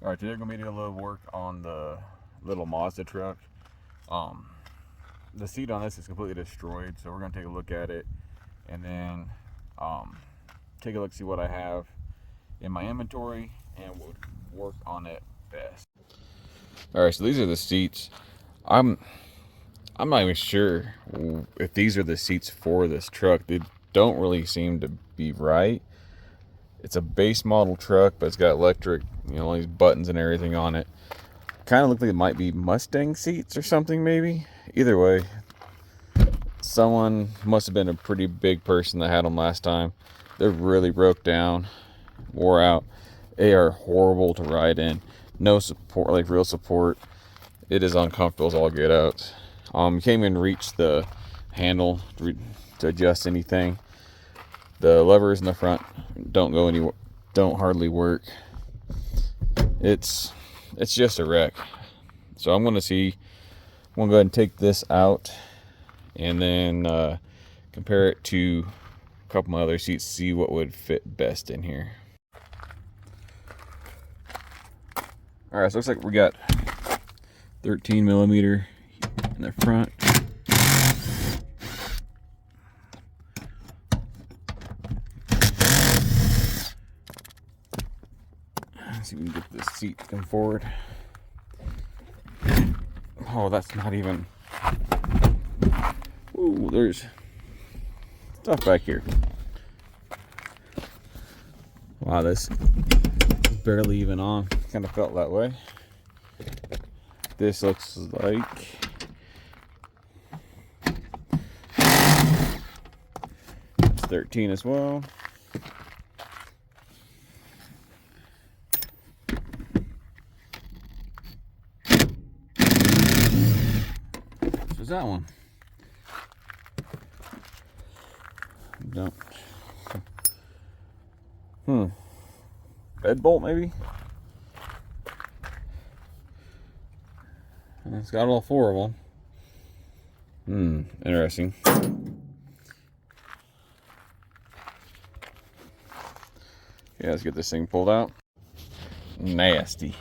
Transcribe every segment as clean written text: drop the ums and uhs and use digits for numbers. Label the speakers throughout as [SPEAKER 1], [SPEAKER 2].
[SPEAKER 1] Alright, today we're going to be doing a little work on the little Mazda truck. The seat on this is completely destroyed, so we're going to take a look at it and then take a look, see what I have in my inventory and we'll work on it best. Alright, so these are the seats. I'm not even sure if these are the seats for this truck. They don't really seem to be right. It's a base model truck, but it's got electric, all these buttons and everything on it. Kind of look like it might be Mustang seats or something, maybe. Either way, someone must have been a pretty big person that had them last time. They're really broke down, wore out. They are horrible to ride in. No support, like real support. It is uncomfortable as all get out. You can't even reach the handle to adjust anything. The levers in the front don't go anywhere, don't hardly work. It's just a wreck. So I'm gonna go ahead and take this out and then compare it to a couple of my other seats, see what would fit best in here. All right, so it looks like we got 13 millimeter in the front. Let's see if we can get this seat to come forward. Oh, that's not even. Ooh, there's stuff back here. Wow, this is barely even on. Kind of felt that way. This looks like it's 13 as well. What's that one? Don't. Bed bolt maybe? It's got all four of them. Interesting. Yeah, let's get this thing pulled out. Nasty.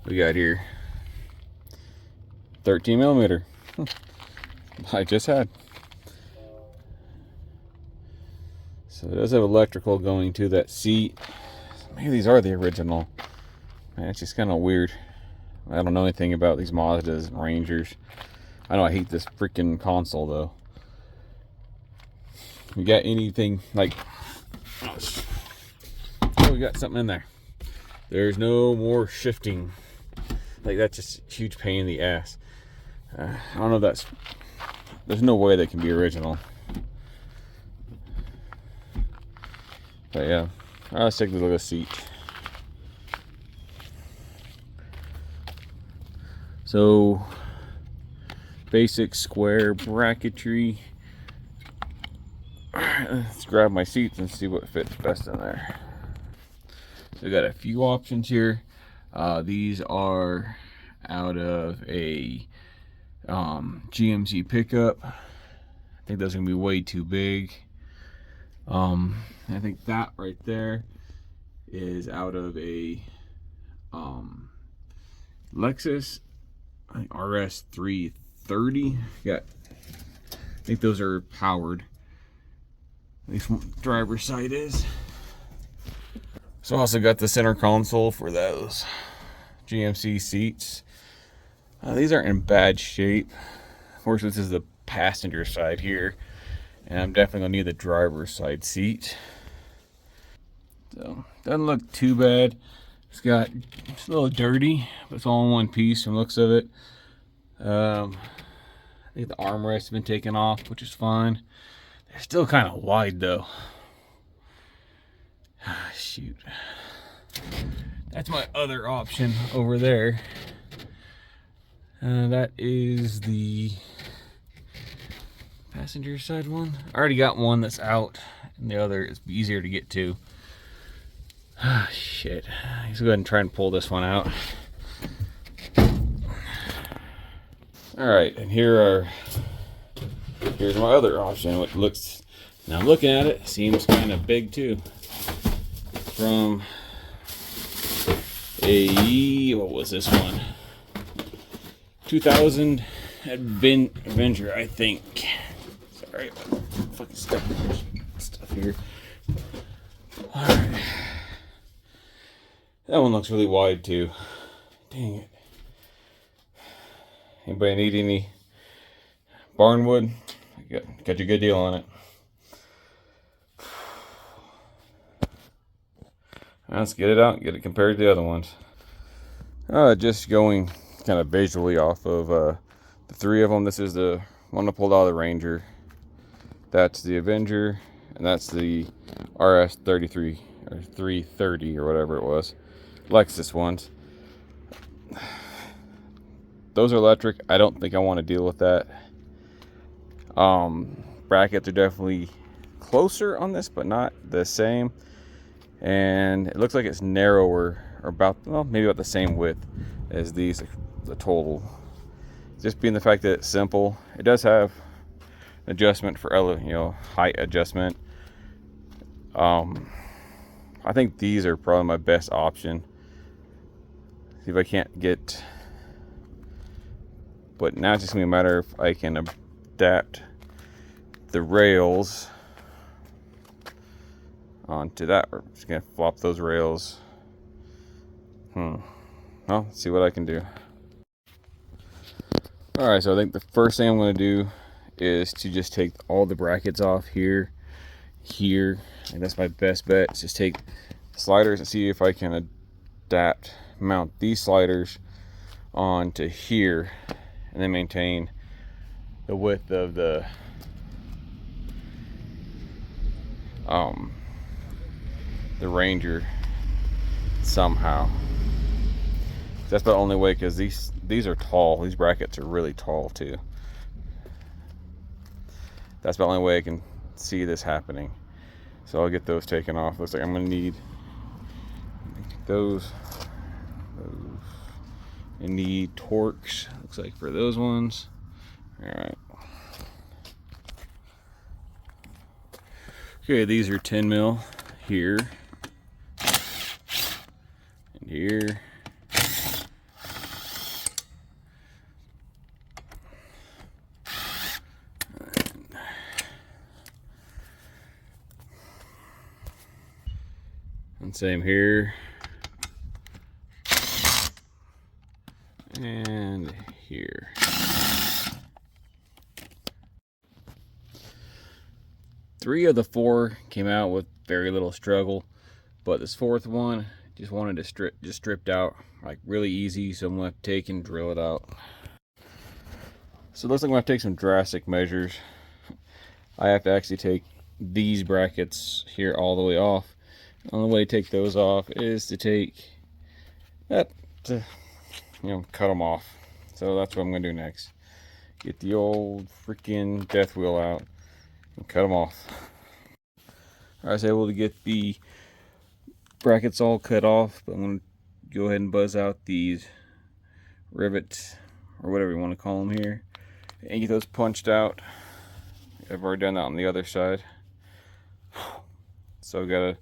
[SPEAKER 1] We got here 13 millimeter. I just had. So it does have electrical going to that seat. Maybe these are the original. Man, it's just kind of weird. I don't know anything about these Mazdas and Rangers. I know I hate this freaking console though. You got anything like... Oh, we got something in there. There's no more shifting. Like, that's just a huge pain in the ass. I don't know if that's... There's no way that can be original. But yeah, let's take a look at the seat. So, basic square bracketry. Let's grab my seats and see what fits best in there. So we got a few options here. These are out of a GMC pickup. I think those are gonna be way too big. I think that right there is out of a Lexus, I think RS 330. I think those are powered. At least one driver's side is. So I also got the center console for those GMC seats. These aren't in bad shape. Of course, this is the passenger side here, and I'm definitely gonna need the driver's side seat. So doesn't look too bad. It's a little dirty, but it's all in one piece from the looks of it. I think the armrest has been taken off, which is fine. They're still kind of wide though. Shoot. That's my other option over there. That is the passenger side one. I already got one that's out, and the other is easier to get to. Shit. Let's go ahead and try and pull this one out. Alright, and here's my other option, which looks, now looking at it, seems kind of big too. From a, what was this one? 2000 Avenger, I think. Sorry about fucking stuff here. Alright. That one looks really wide too. Dang it. Anybody need any barnwood? Got you a good deal on it. Let's get it out, get it compared to the other ones. Just going kind of visually off of the three of them. This is the one I pulled out of the Ranger. That's the Avenger, and that's the RS33 or 330 or whatever it was. Lexus ones. Those are electric. I don't think I want to deal with that. Brackets are definitely closer on this, but not the same. And it looks like it's narrower, or about, well, maybe about the same width as these, the total. Just being the fact that it's simple. It does have adjustment for height adjustment. I think these are probably my best option. See if I can't get, but now it's just gonna be a matter if I can adapt the rails onto that. We're just gonna flop those rails. Well, let's see what I can do. Alright, so I think the first thing I'm gonna do is to just take all the brackets off here, and that's my best bet. Is just take sliders and see if I can mount these sliders onto here, and then maintain the width of the Ranger somehow. That's the only way, because these are tall. These brackets are really tall too. That's the only way I can see this happening. So I'll get those taken off. Looks like I'm gonna need those. I need Torx. Looks like for those ones. All right. Okay, these are 10 mil here and here. And same here. And here. Three of the four came out with very little struggle, but this fourth one just wanted to stripped out like really easy, so I'm going to take and drill it out. So it looks like I'm going to take some drastic measures. I have to actually take these brackets here all the way off. The only way to take those off is to take that, cut them off. So that's what I'm going to do next. Get the old freaking death wheel out and cut them off. I was able to get the brackets all cut off, but I'm going to go ahead and buzz out these rivets, or whatever you want to call them here, and get those punched out. I've already done that on the other side. So we've got to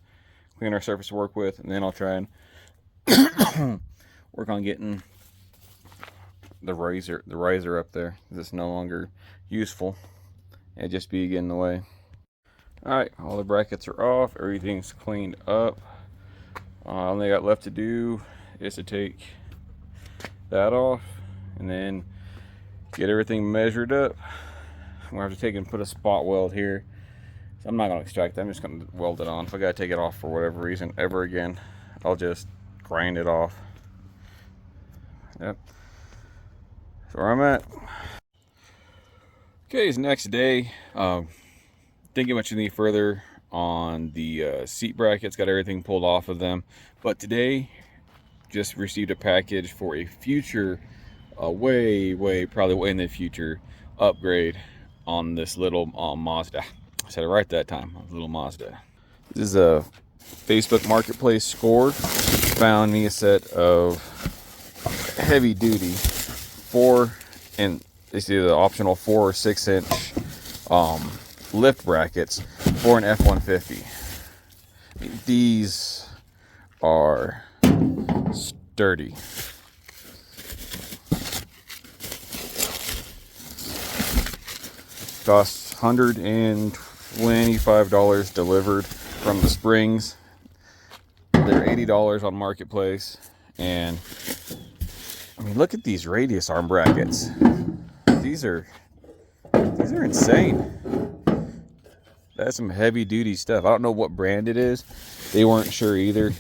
[SPEAKER 1] clean our surface to work with, and then I'll try and work on getting the riser up there. It's no longer useful. It'd just be getting in the way. Alright, all the brackets are off, everything's cleaned up. All I got left to do is to take that off and then get everything measured up. I'm gonna have to take and put a spot weld here. So I'm not gonna extract that, I'm just gonna weld it on. If I gotta take it off for whatever reason ever again, I'll just grind it off. Yep. That's where I'm at. Okay, it's next day. Didn't get much any further on the seat brackets. Got everything pulled off of them. But today, just received a package for a future, probably way in the future, upgrade on this little Mazda. I said it right that time, little Mazda. This is a Facebook Marketplace score. Found me a set of heavy duty 4 and it's either the optional 4 or 6 inch lift brackets for an F-150. These are dirty. Costs $125 delivered from the Springs. They're $80 on Marketplace. And I mean, look at these radius arm brackets. These are insane. That's some heavy duty stuff. I don't know what brand it is. They weren't sure either.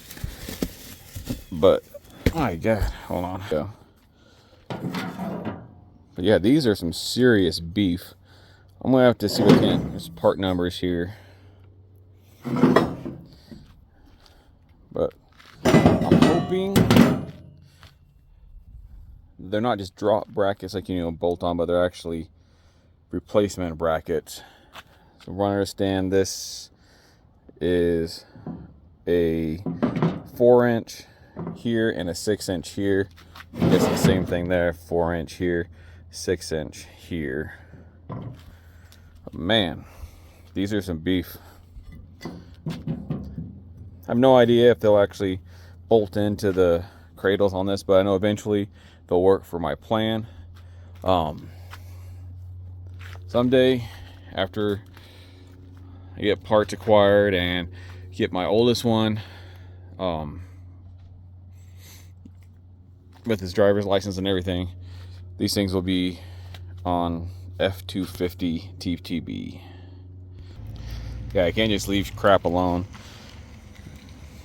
[SPEAKER 1] But my God, hold on. But yeah, these are some serious beef. I'm gonna have to see what there's part numbers here. But I'm hoping they're not just drop brackets like, you know, bolt on, but they're actually replacement brackets. So we're gonna understand this is a 4-inch here and a 6-inch here. It's the same thing there, 4-inch here, 6-inch here. But man, these are some beef. I have no idea if they'll actually bolt into the cradles on this, but I know eventually they'll work for my plan. Someday, after I get parts acquired and get my oldest one with his driver's license and everything, these things will be on F250 TTB. Yeah, I can't just leave crap alone.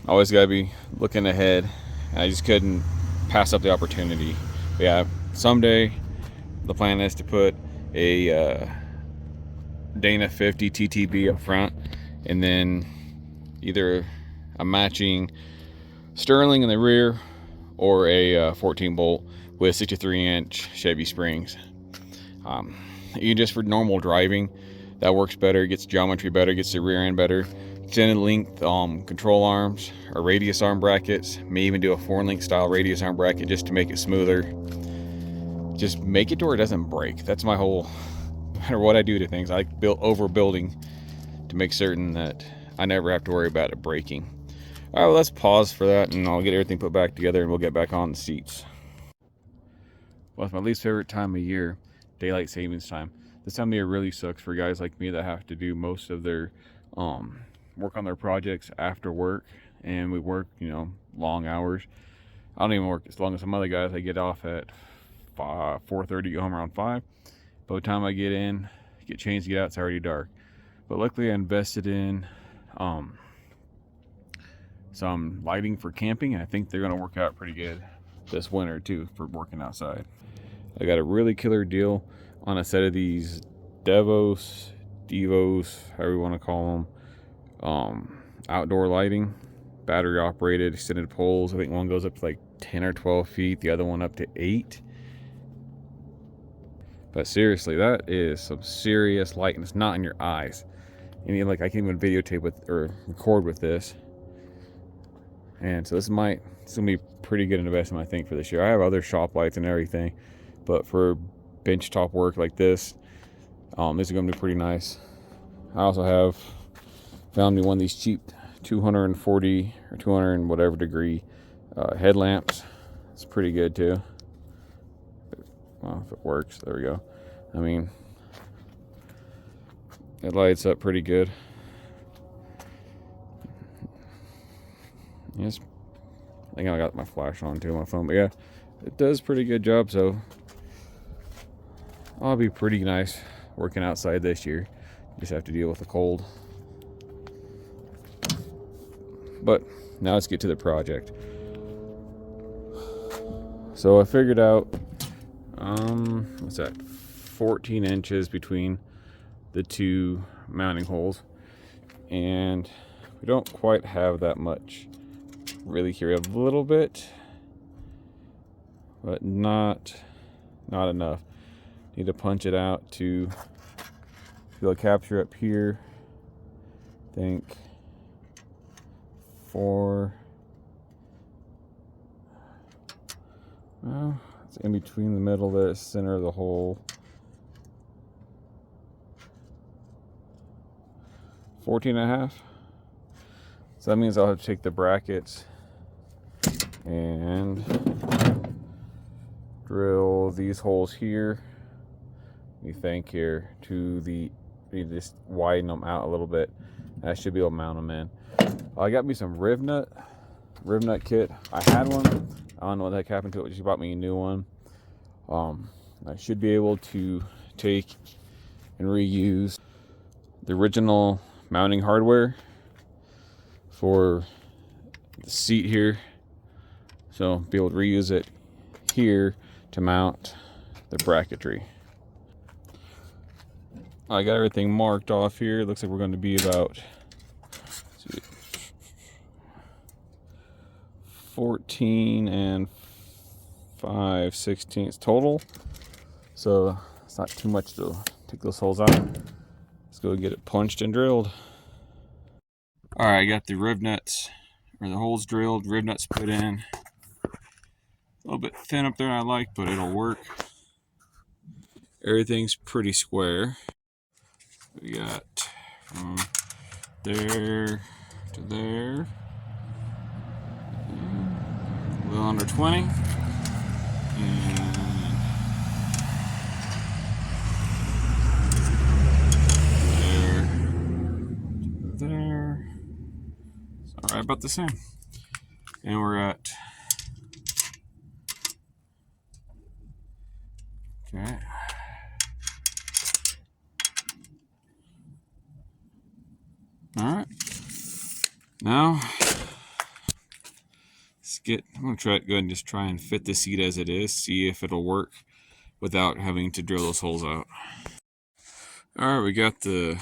[SPEAKER 1] Always gotta be looking ahead, and I just couldn't pass up the opportunity. But yeah, someday the plan is to put a Dana 50 TTB up front, and then either a matching Sterling in the rear or a 14 bolt with 63-inch Chevy Springs. You just for normal driving, that works better, gets geometry better, gets the rear end better. Extended length control arms or radius arm brackets. May even do a 4-link style radius arm bracket just to make it smoother. Just make it to where it doesn't break. That's my whole, no matter what I do to things, I like overbuilding to make certain that I never have to worry about it breaking. All right, well, let's pause for that, and I'll get everything put back together, and we'll get back on the seats. Well, it's my least favorite time of year, daylight savings time. This time of year really sucks for guys like me that have to do most of their work on their projects after work, and we work, you know, long hours. I don't even work as long as some other guys. I get off at 4:30, go home around 5. By the time I get in, get changed, get out, it's already dark. But luckily I invested in some lighting for camping, and I think they're going to work out pretty good this winter too for working outside. I got a really killer deal on a set of these Devos, however you want to call them, outdoor lighting, battery operated extended poles. I think one goes up to like 10 or 12 feet, the other one up to 8. But seriously, that is some serious light, and it's not in your eyes. And like, I can't even videotape with or record with this. And so it's gonna be pretty good investment, I think, for this year. I have other shop lights and everything, but for bench top work like this, this is gonna be pretty nice. I also have found me one of these cheap 240 or 200 and whatever degree headlamps. It's pretty good too. Well, if it works, there we go. I mean, it lights up pretty good. Yes, I think I got my flash on too on my phone, but yeah, it does pretty good job. So I'll be pretty nice working outside this year. Just have to deal with the cold. But now let's get to the project. So I figured out, what's that, 14 inches between the two mounting holes, and we don't quite have that much really here. We have a little bit, but not enough. Need to punch it out to be able to capture up here. I think 4. Well, it's in between the middle, the center of the hole. 14.5. So that means I'll have to take the brackets and drill these holes here. You think here to the, you just widen them out a little bit. I should be able to mount them in. I got me some riv nut kit. I had one. I don't know what the heck happened to it. She bought me a new one. I should be able to take and reuse the original mounting hardware for the seat here. So be able to reuse it here to mount the bracketry. I got everything marked off here. It looks like we're going to be about 14 5/16 total. So it's not too much to take those holes out. Let's go get it punched and drilled. All right, I got the riv nuts, or the holes drilled, riv nuts put in. A little bit thin up there, I like, but it'll work. Everything's pretty square. We got from there to there, a little under 20, and there to there. It's all right, about the same. And we're at, okay. All right. Now, I'm going to go ahead and just try and fit the seat as it is, see if it'll work without having to drill those holes out. All right, we got the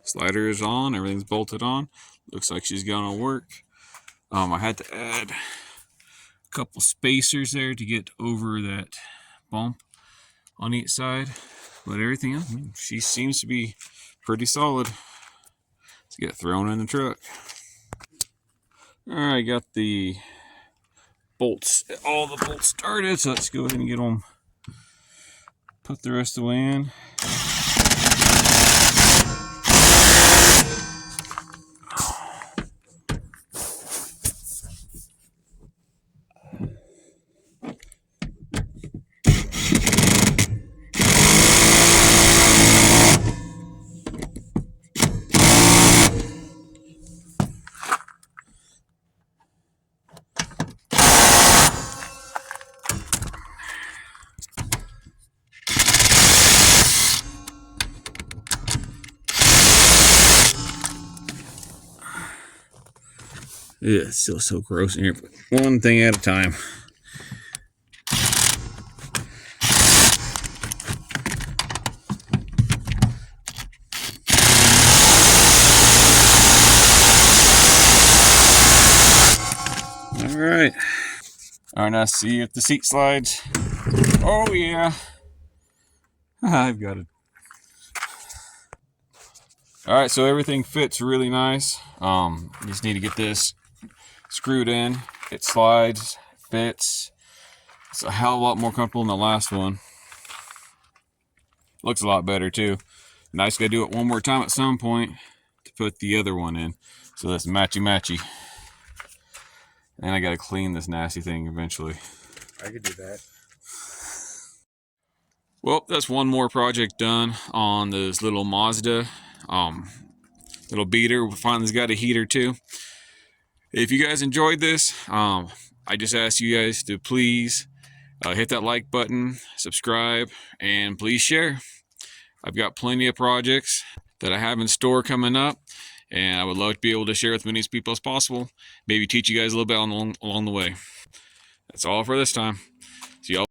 [SPEAKER 1] sliders on, everything's bolted on. Looks like she's going to work. I had to add a couple spacers there to get over that bump on each side, but everything else, she seems to be pretty solid. Let's get thrown in the truck. All right, got the bolts, all the bolts started, so let's go ahead and get them, put the rest of the way in. Yeah, it's still so gross in here. One thing at a time. All right. All right, now see if the seat slides. Oh yeah. I've got it. All right, so everything fits really nice. You just need to get this screwed in. It slides, fits. It's a hell of a lot more comfortable than the last one. Looks a lot better too. Nice, gotta do it one more time at some point to put the other one in. So that's matchy. And I gotta clean this nasty thing eventually.
[SPEAKER 2] I could do that.
[SPEAKER 1] Well, that's one more project done on this little Mazda. Little beater. We finally's got a heater too. If you guys enjoyed this, I just ask you guys to please hit that like button, subscribe, and please share. I've got plenty of projects that I have in store coming up, and I would love to be able to share with as many people as possible. Maybe teach you guys a little bit along the way. That's all for this time. See y'all.